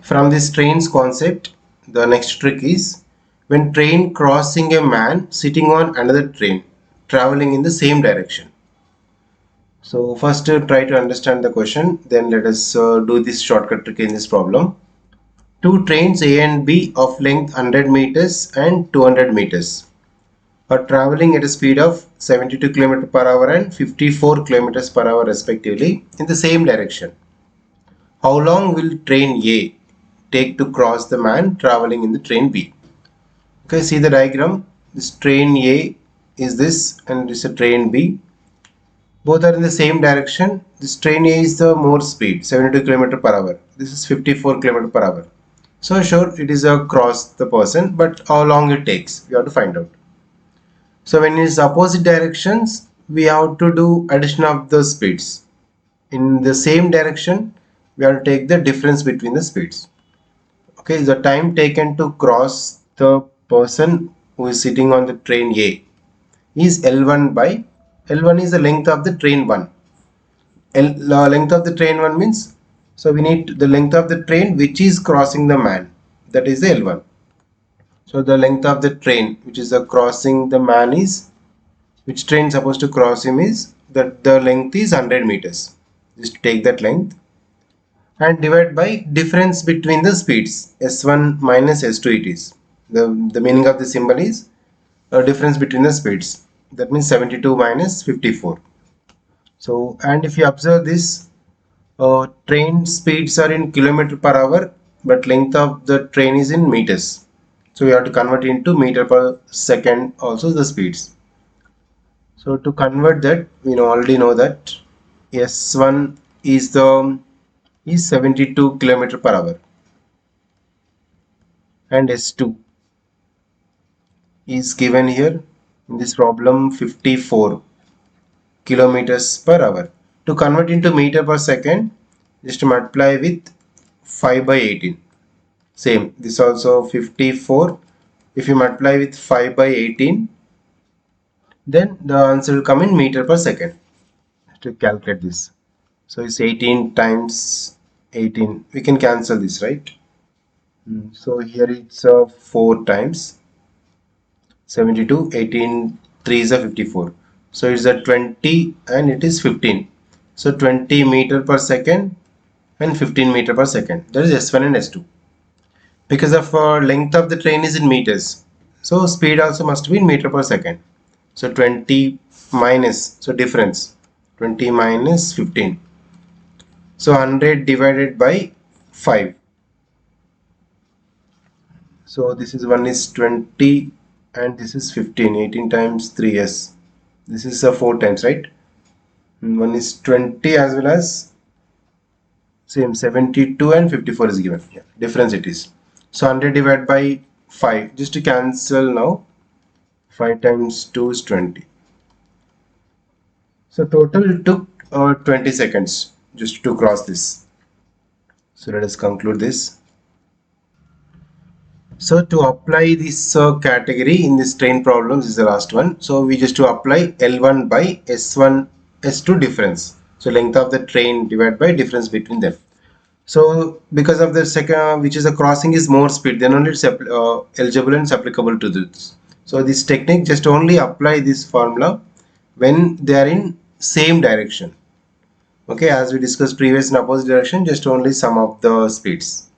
From this train's concept, the next trick is when train crossing a man sitting on another train traveling in the same direction. So first try to understand the question, then let us do this shortcut trick in this problem. Two trains A and B of length 100 meters and 200 meters are traveling at a speed of 72 km per hour and 54 kilometers per hour respectively in the same direction. How long will train A take to cross the man traveling in the train B? Okay, see the diagram. This train A is this and this is a train B. Both are in the same direction. This train A is the more speed, 72 km per hour. This is 54 km per hour. So sure, it is across the person, but how long it takes, we have to find out. So when it is opposite directions, we have to do addition of the speeds. In the same direction, we have to take the difference between the speeds. Okay, the time taken to cross the person who is sitting on the train A is L1 by L1 is the length of the train 1. Length of the train 1 means, so we need the length of the train which is crossing the man, that is the L1. So the length of the train which is crossing the man is, which train is supposed to cross him is, that the length is 100 meters. Just take that length and divide by difference between the speeds, S1 minus S2 it is. The meaning of the symbol is a difference between the speeds. That means 72 minus 54. So, and if you observe this, train speeds are in kilometer per hour, but length of the train is in meters. So we have to convert into meter per second also the speeds. So to convert that, we already know that S1 is 72 kilometer per hour and S2 is given here in this problem 54 kilometers per hour. To convert into meter per second, just multiply with 5 by 18. Same, this also 54. If you multiply with 5 by 18, then the answer will come in meter per second. To calculate this, so it's 18 times 18. We can cancel this, right? So here it's 4 times 72, 18, 3 is a 54. So it's a 20 and it is 15. So 20 meter per second and 15 meter per second. That is S1 and S2. Because of length of the train is in meters, so speed also must be in meter per second. So 20 minus, so difference 20 minus 15. So 100 divided by 5. So this is one is 20 and this is 15. 18 times 3, yes. This is 4 times, right? And one is 20 as well as same 72 and 54 is given. Yeah, difference it is. So 100 divided by 5. Just to cancel now. 5 times 2 is 20. So total it took 20 seconds just to cross this. So let us conclude this. So to apply this category in this train problems is the last one. So we just to apply L1 by S1 S2 difference. So length of the train divided by difference between them. So because of the second, which is a crossing is more speed, then only it's eligible and applicable to this. So this technique just only apply this formula when they are in same direction. Okay, as we discussed previous in opposite direction, just only sum of the speeds.